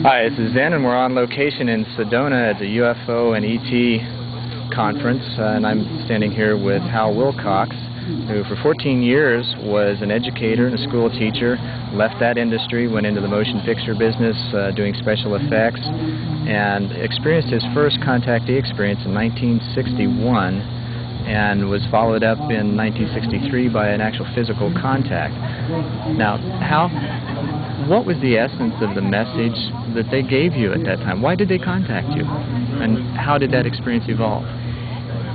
Hi, this is Zen, and we're on location in Sedona at the UFO and ET conference, and I'm standing here with Hal Wilcox, who for 14 years was an educator and a school teacher, left that industry, went into the motion picture business doing special effects, and experienced his first contactee experience in 1961, and was followed up in 1963 by an actual physical contact. Now, Hal, what was the essence of the message that they gave you at that time? Why did they contact you? And how did that experience evolve?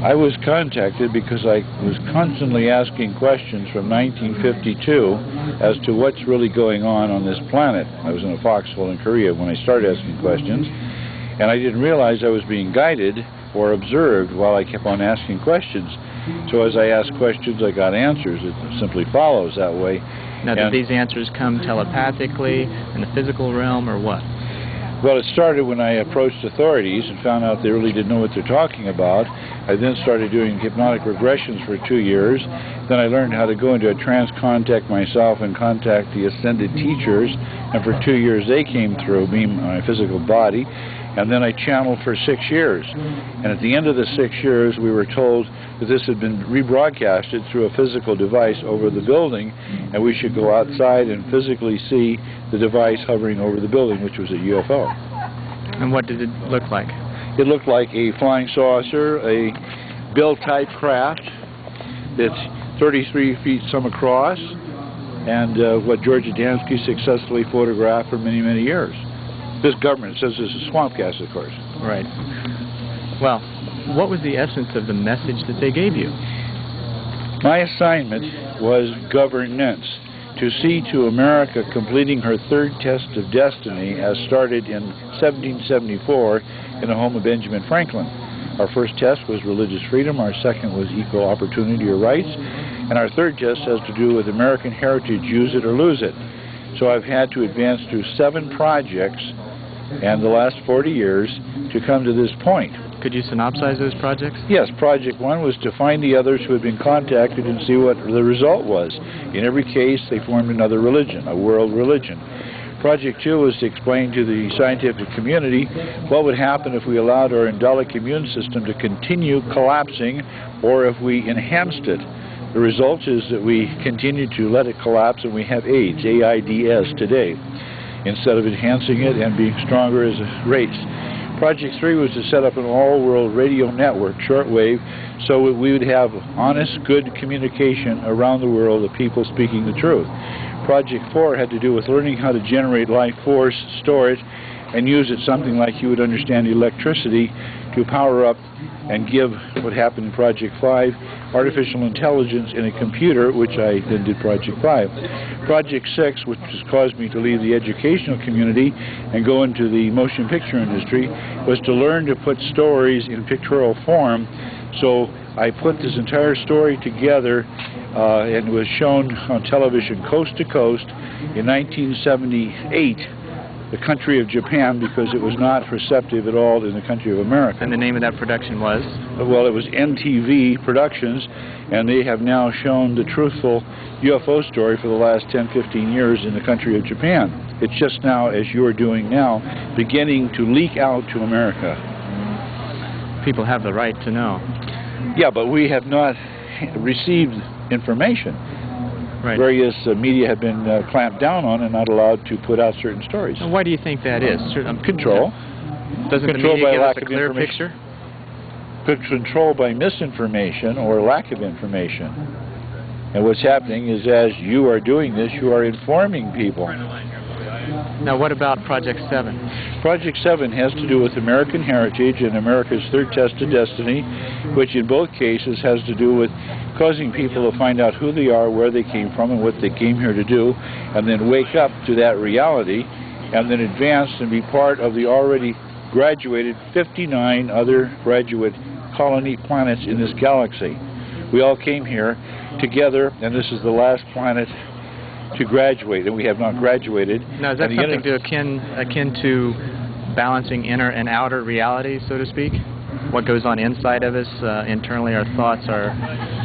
I was contacted because I was constantly asking questions from 1952 as to what's really going on this planet. I was in a foxhole in Korea when I started asking questions, and I didn't realize I was being guided or observed while I kept on asking questions. So as I asked questions, I got answers. It simply follows that way. Now, did these answers come telepathically, in the physical realm, or what? Well, it started when I approached authorities and found out they really didn't know what they're talking about. I then started doing hypnotic regressions for 2 years. Then I learned how to go into a trance contact myself and contact the ascended teachers. And for 2 years they came through me, my physical body. And then I channeled for 6 years. And at the end of the 6 years, we were told that this had been rebroadcasted through a physical device over the building, and we should go outside and physically see the device hovering over the building, which was a UFO. And what did it look like? It looked like a flying saucer, a bill-type craft that's 33 feet some across, and what George Adamski successfully photographed for many, many years. This government says this is swamp gas, of course. Right. Well, what was the essence of the message that they gave you? My assignment was governance, to see to America completing her third test of destiny as started in 1774 in the home of Benjamin Franklin. Our first test was religious freedom, our second was equal opportunity or rights, and our third test has to do with American heritage, use it or lose it. So I've had to advance through 7 projects and the last 40 years to come to this point. Could you synopsize those projects? Yes, Project 1 was to find the others who had been contacted and see what the result was. In every case, they formed another religion, a world religion. Project 2 was to explain to the scientific community what would happen if we allowed our endolic immune system to continue collapsing or if we enhanced it. The result is that we continue to let it collapse and we have AIDS, AIDS today, instead of enhancing it and being stronger as a race. Project 3 was to set up an all-world radio network, shortwave, so we would have honest, good communication around the world of people speaking the truth. Project 4 had to do with learning how to generate life force, store it, and use it something like you would understand electricity to power up and give what happened in Project 5, artificial intelligence in a computer, which I then did Project 5. Project 6, which has caused me to leave the educational community and go into the motion picture industry, was to learn to put stories in pictorial form. So I put this entire story together and was shown on television coast to coast in 1978. The country of Japan, because it was not receptive at all in the country of America. And the name of that production was? Well, it was NTV Productions, and they have now shown the truthful UFO story for the last 10-15 years in the country of Japan. It's just now, as you're doing now, beginning to leak out to America. People have the right to know. Yeah, but we have not received information. Right. Various media have been clamped down on and not allowed to put out certain stories. And why do you think that is? Control. Doesn't the media give us a clear picture? Control by misinformation or lack of information. And what's happening is, as you are doing this, you are informing people. Now, what about Project 7? Project 7 has to do with American heritage and America's third test of destiny, which in both cases has to do with causing people to find out who they are, where they came from, and what they came here to do, and then wake up to that reality, and then advance and be part of the already graduated 59 other graduate colony planets in this galaxy. We all came here together, and this is the last planet to graduate, and we have not graduated. Now, is that something akin to balancing inner and outer reality, so to speak? what goes on inside of us, internally, our thoughts, our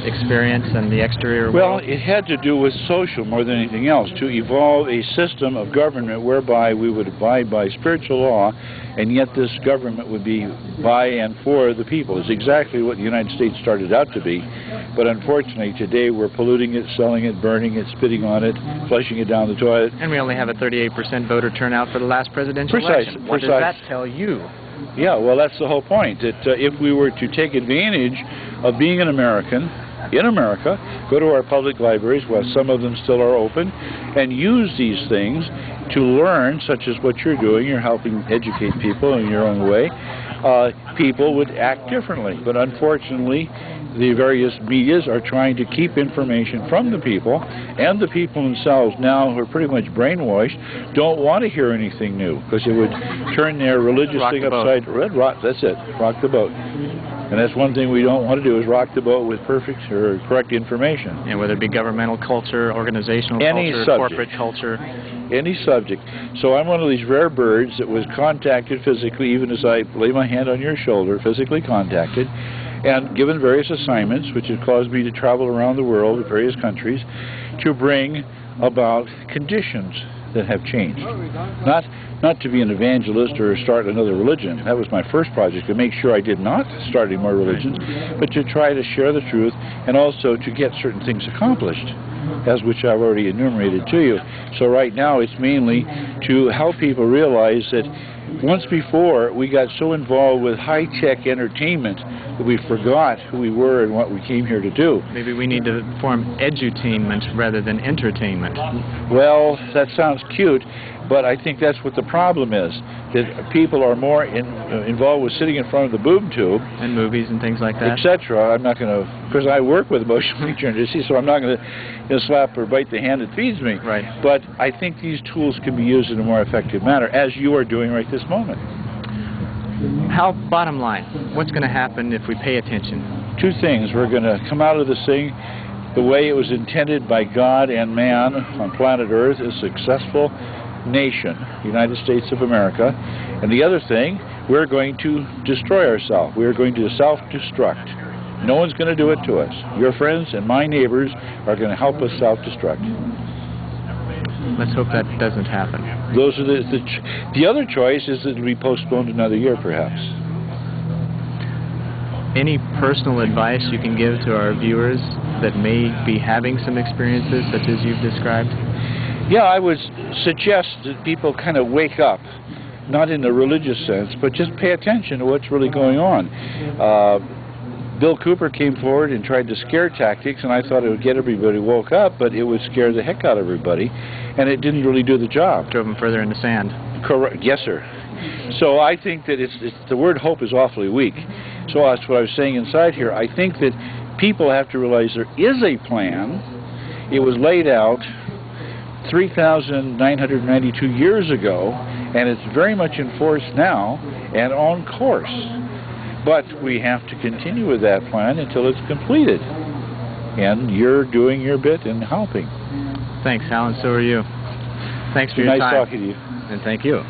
experience, and the exterior world? Well, it had to do with social more than anything else, to evolve a system of government whereby we would abide by spiritual law, and yet this government would be by and for the people. It's exactly what the United States started out to be, but unfortunately today we're polluting it, selling it, burning it, spitting on it, flushing it down the toilet. And we only have a 38% voter turnout for the last presidential election. What does that tell you? Yeah, well, that's the whole point, that if we were to take advantage of being an American, in America, go to our public libraries, well, some of them still are open, and use these things to learn, such as what you're doing. You're helping educate people in your own way. People would act differently, but unfortunately the various medias are trying to keep information from the people, and the people themselves now, who are pretty much brainwashed, don't want to hear anything new, because it would turn their religious thing upside down. That's it, rock the boat. And that's one thing we don't want to do, is rock the boat with perfect or correct information. And whether it be governmental culture, organizational culture, corporate culture. Any subject. So I'm one of these rare birds that was contacted physically, even as I lay my hand on your shoulder, physically contacted, and given various assignments, which has caused me to travel around the world to various countries, to bring about conditions that have changed. Not to be an evangelist or start another religion. That was my first project, to make sure I did not start any more religions, but to try to share the truth and also to get certain things accomplished, as which I've already enumerated to you. So right now it's mainly to help people realize that once before we got so involved with high-tech entertainment that we forgot who we were and what we came here to do. Maybe we need to form edutainment rather than entertainment. Well, that sounds cute, but I think that's what the problem is, that people are more involved with sitting in front of the boob tube. And movies and things like that. Etc. I'm not going to, because I work with emotional literacy, so I'm not going to slap or bite the hand that feeds me. Right. But I think these tools can be used in a more effective manner, as you are doing right this moment. How, bottom line, what's going to happen if we pay attention? Two things. We're going to come out of this thing the way it was intended by God and man on planet Earth, a successful nation, United States of America. And the other thing, we're going to destroy ourselves. We're going to self-destruct. No one's going to do it to us. Your friends and my neighbors are going to help us self-destruct. Let's hope that doesn't happen. Those are the other choice is that it'll be postponed another year, perhaps. Any personal advice you can give to our viewers that may be having some experiences such as you've described? Yeah, I would suggest that people kind of wake up, not in a religious sense, but just pay attention to what's really going on. Bill Cooper came forward and tried the scare tactics, and I thought it would get everybody woke up, but it would scare the heck out of everybody, and it didn't really do the job. Drove them further into sand. Correct. Yes, sir. So I think that the word hope is awfully weak. So that's what I was saying inside here. I think that people have to realize there is a plan. It was laid out 3,992 years ago, and it's very much in force now and on course. But we have to continue with that plan until it's completed. And you're doing your bit in helping. Thanks, Hal, and so are you. Thanks for your time. Nice talking to you. And thank you.